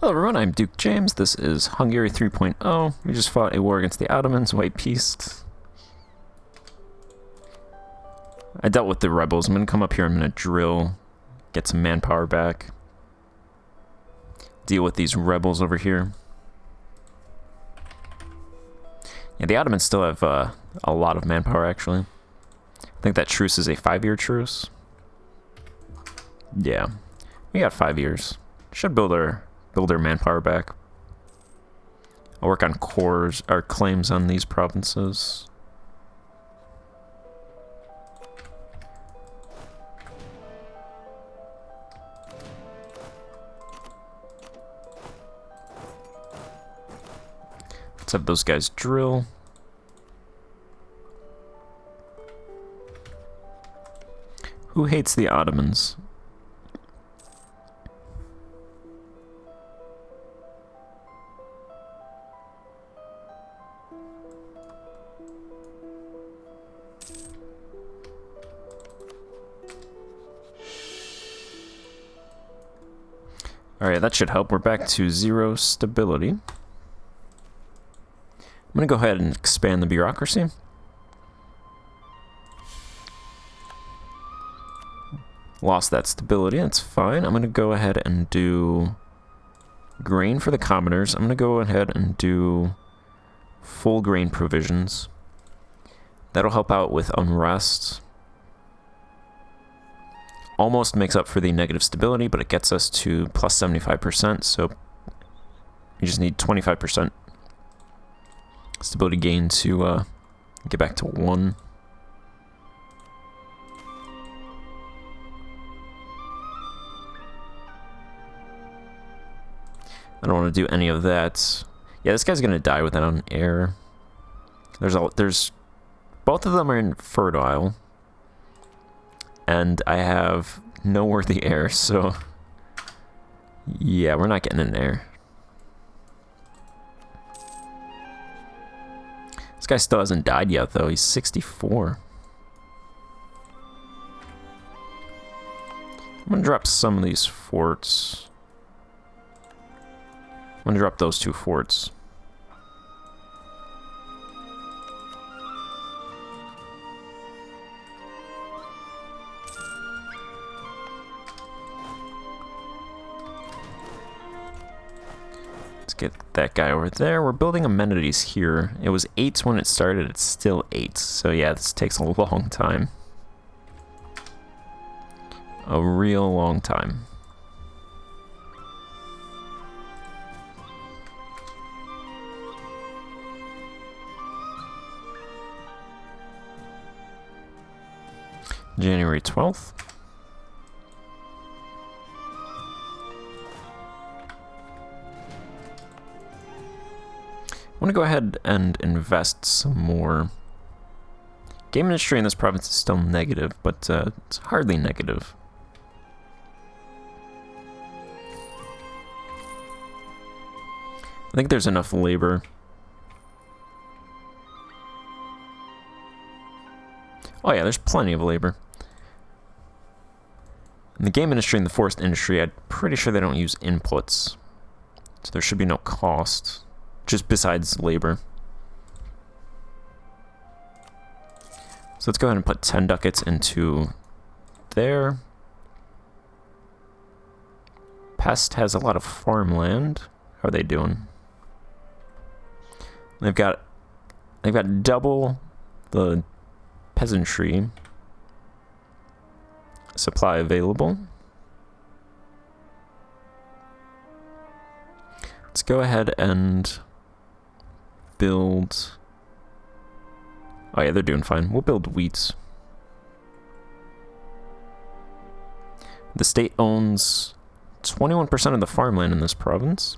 Hello everyone, I'm Duke James. This is Hungary 3.0. We just fought a war against the Ottomans, white peace. I dealt with the rebels. I'm going to come up here, I'm going to drill, get some manpower back. Deal with these rebels over here. Yeah, the Ottomans still have a lot of manpower, actually. I think that truce is a 5-year truce. Yeah, we got 5 years. Should build our manpower back. I'll work on cores or claims on these provinces. Let's have those guys drill. Who hates the Ottomans? Alright, that should help. We're back to 0 stability. I'm going to go ahead and expand the bureaucracy. Lost that stability, that's fine. I'm going to go ahead and do grain for the commoners. I'm going to go ahead and do full grain provisions. That'll help out with unrest. Almost makes up for the negative stability, but it gets us to plus 75%, so you just need 25% stability gain to get back to 1. I don't want to do any of that. Yeah, this guy's gonna die without an heir. There's both of them are infertile. And I have no worthy heir, so yeah, we're not getting an heir. This guy still hasn't died yet, though. He's 64. I'm gonna drop some of these forts. I'm gonna drop those 2 forts. Get that guy over there. We're building amenities here. It was 8 when it started. It's still 8. So yeah, this takes a long time. A real long time. January 12th. I'm going to go ahead and invest some more. Game industry in this province is still negative, but it's hardly negative. I think there's enough labor. Oh yeah, there's plenty of labor. In the game industry and the forest industry, I'm pretty sure they don't use inputs. So there should be no cost. Just besides labor. So let's go ahead and put 10 ducats into there. Pest has a lot of farmland. How are they doing? They've got double the peasantry supply available. Let's go ahead and build. Oh yeah, they're doing fine. We'll build wheat. The state owns 21% of the farmland in this province.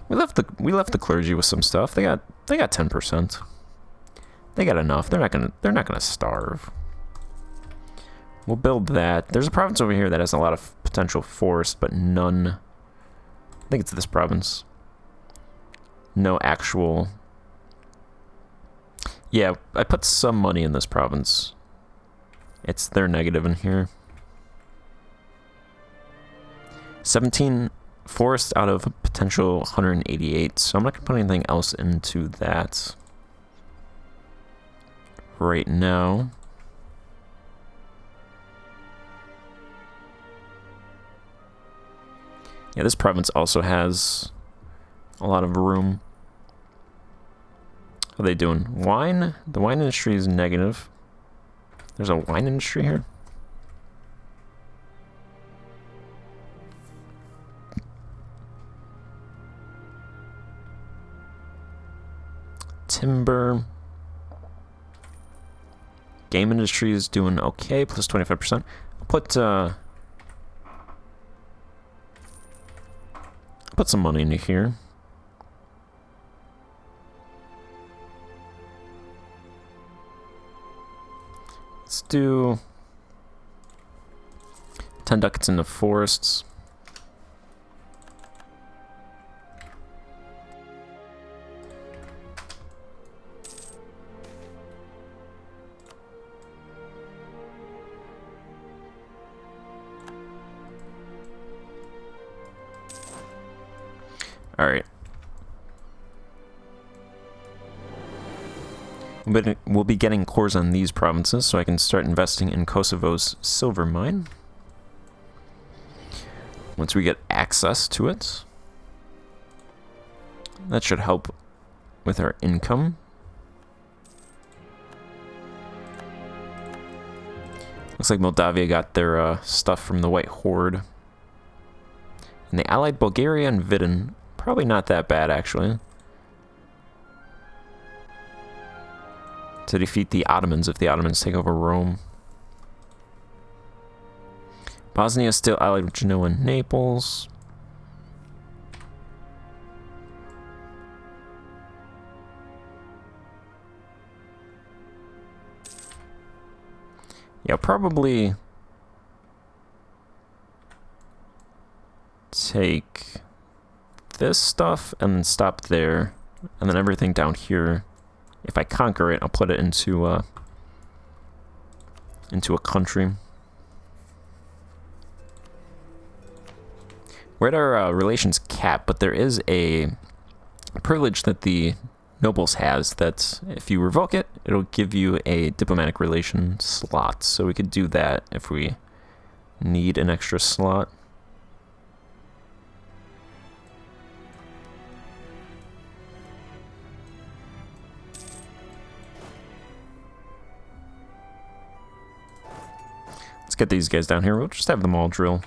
We left the clergy with some stuff. They got 10%. They got enough. They're not gonna starve. We'll build that. There's a province over here that has a lot of potential forest, but none. I think it's this province. No actual. Yeah, I put some money in this province. They're negative in here. 17 forest out of potential 188, so I'm not going to put anything else into that right now. Yeah, this province also has a lot of room. How are they doing? Wine? The wine industry is negative. There's a wine industry here? Timber. Game industry is doing okay, plus 25%. I'll put some money into here. Let's do 10 ducats into forests. All right. But we'll be getting cores on these provinces, so I can start investing in Kosovo's silver mine. Once we get access to it. That should help with our income. Looks like Moldavia got their stuff from the White Horde. And they allied Bulgaria and Vidin. Probably not that bad, actually. To defeat the Ottomans if the Ottomans take over Rome. Bosnia is still allied with Genoa and Naples. Yeah, probably take this stuff and then stop there, and then everything down here, if I conquer it, I'll put it into a country. We're at our relations cap, but there is a privilege that the nobles has that if you revoke it, it'll give you a diplomatic relation slot. So we could do that if we need an extra slot. Let's get these guys down here. We'll just have them all drill.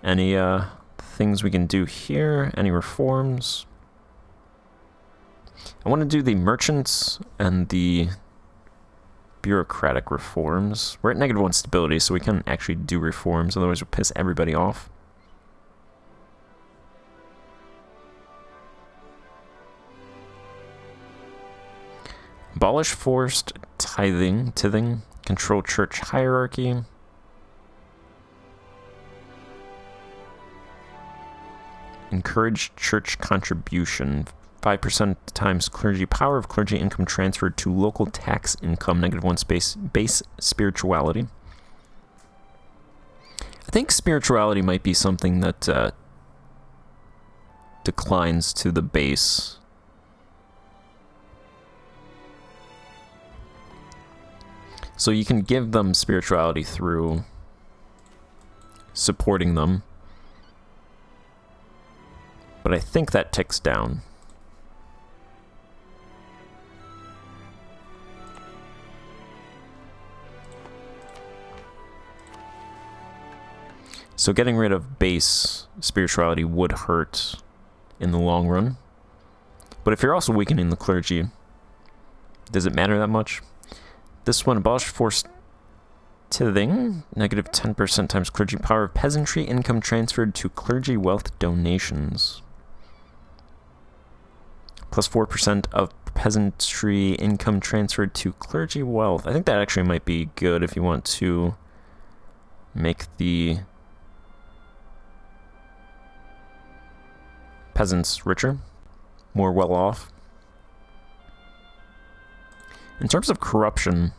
Any things we can do here? Any reforms? I want to do the merchants and the bureaucratic reforms. We're at -1 stability, so we can't actually do reforms, otherwise we'll piss everybody off. Abolish forced tithing, control church hierarchy. Encourage church contribution. 5% times clergy power of clergy income transferred to local tax income. -1 base spirituality. I think spirituality might be something that declines to the base. So you can give them spirituality through supporting them. But I think that ticks down. So getting rid of base spirituality would hurt in the long run. But if you're also weakening the clergy, does it matter that much? This one, abolish forced tithing, -10% times clergy power of peasantry income transferred to clergy wealth donations. Plus 4% of peasantry income transferred to clergy wealth. I think that actually might be good if you want to make the peasants richer, more well off. In terms of corruption,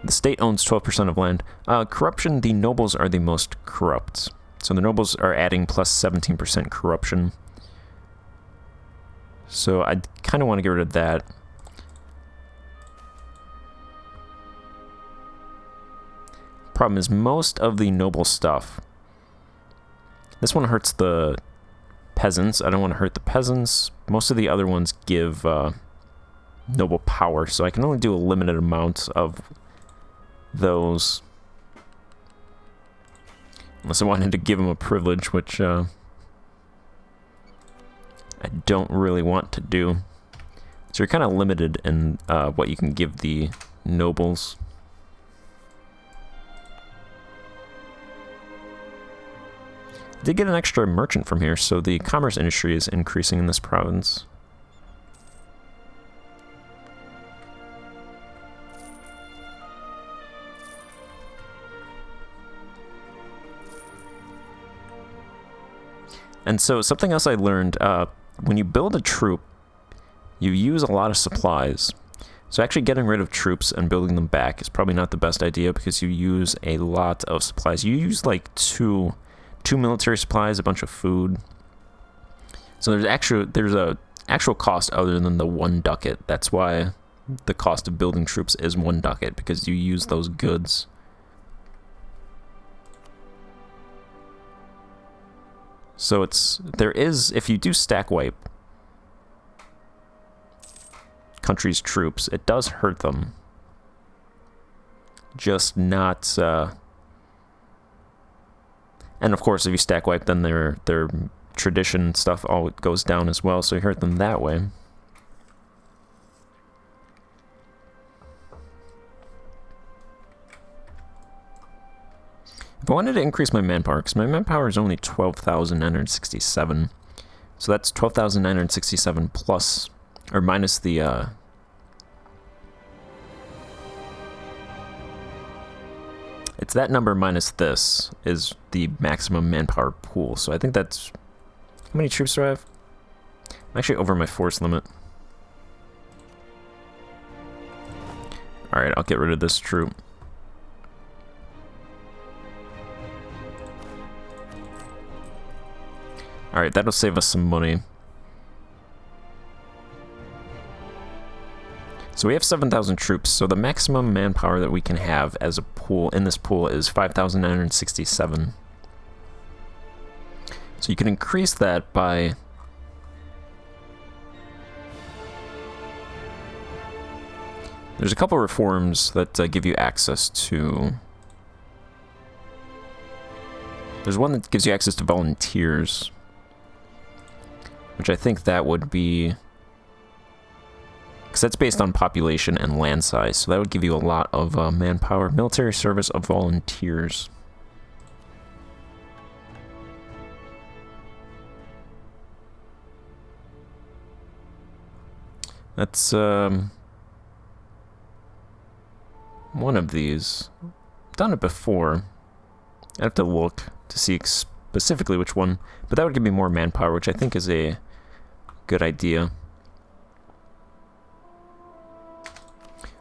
The state owns 12% of land. Corruption, the nobles are the most corrupt. So the nobles are adding plus 17% corruption. So I kind of want to get rid of that. Problem is, most of the noble stuff... This one hurts the peasants. I don't want to hurt the peasants. Most of the other ones give noble power, so I can only do a limited amount of those. Unless I wanted to give them a privilege, which I don't really want to do. So you're kind of limited in what you can give the nobles. I did get an extra merchant from here, so the commerce industry is increasing in this province. And so something else I learned, when you build a troop, you use a lot of supplies. So actually getting rid of troops and building them back is probably not the best idea because you use a lot of supplies. You use like two military supplies, a bunch of food. So there's a actual cost other than the 1 ducat. That's why the cost of building troops is 1 ducat, because you use those goods. So if you do stack wipe countries' troops, it does hurt them. Just not... And of course, if you stack wipe, then their tradition stuff all goes down as well, so you hurt them that way. If I wanted to increase my manpower, because my manpower is only 12,967, so that's 12,967 plus, or minus the... It's that number minus this is the maximum manpower pool. So I think that's... How many troops do I have? I'm actually over my force limit. Alright, I'll get rid of this troop. Alright, that'll save us some money. So we have 7,000 troops, so the maximum manpower that we can have as a pool in this pool is 5,967. So you can increase that by... There's a couple reforms that give you access to... There's one that gives you access to volunteers, which I think that would be... Because that's based on population and land size, so that would give you a lot of manpower. Military service of volunteers. That's one of these. I've done it before. I have to look to see specifically which one, but that would give me more manpower, which I think is a good idea.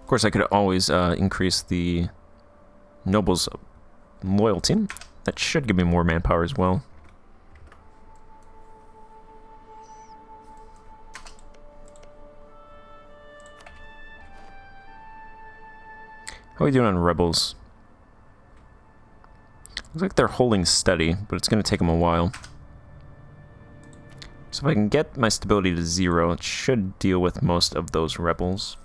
Of course, I could always increase the nobles' loyalty. That should give me more manpower as well. How are we doing on rebels? Looks like they're holding steady, but it's going to take them a while. So if I can get my stability to 0, it should deal with most of those rebels.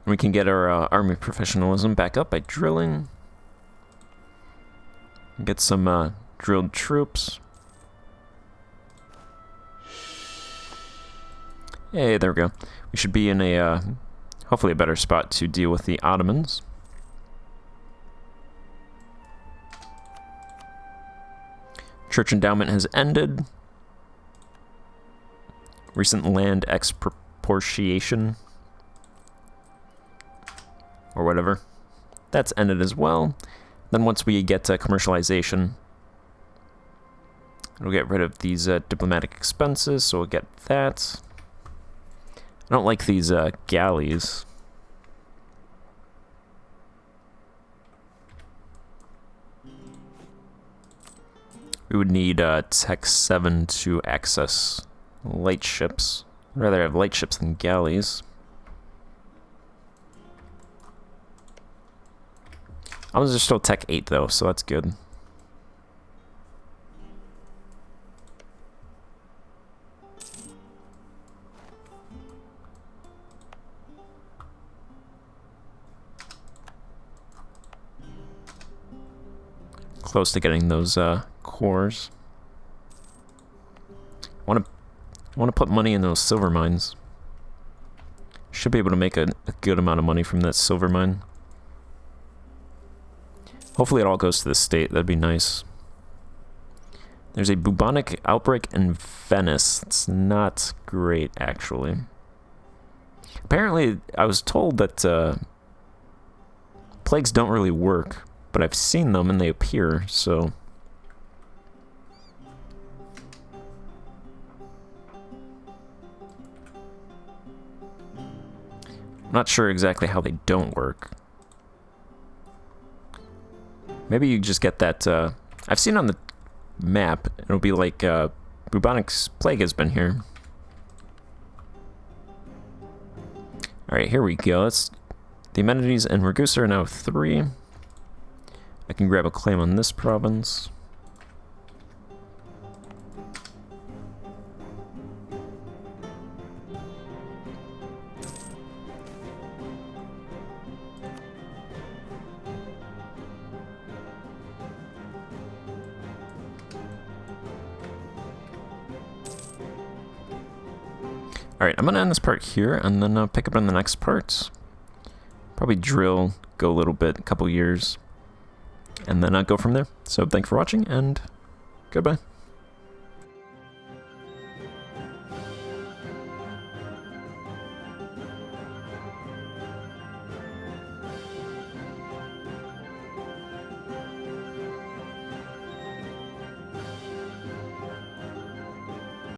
We can get our army professionalism back up by drilling. Get some drilled troops. Hey, there we go. We should be in a, hopefully a better spot to deal with the Ottomans. Church endowment has ended. Recent land expropriation, or whatever, that's ended as well. Then once we get to commercialization, we'll get rid of these diplomatic expenses, so we'll get that. I don't like these galleys. We would need Tech 7 to access light ships. I'd rather have light ships than galleys. Ours are still Tech 8 though, so that's good. Close to getting those cores. I want to put money in those silver mines. Should be able to make a good amount of money from that silver mine. Hopefully it all goes to the state. That'd be nice. There's a bubonic outbreak in Venice. It's not great, actually. Apparently, I was told that plagues don't really work, but I've seen them and they appear, so... I'm not sure exactly how they don't work. Maybe you just get that, I've seen on the map, it'll be like, bubonic plague has been here. Alright, here we go. The amenities in Ragusa are now 3. I can grab a claim on this province. Alright, I'm going to end this part here, and then pick up on the next part. Probably drill, go a little bit, a couple years, and then go from there. So thanks for watching, and goodbye.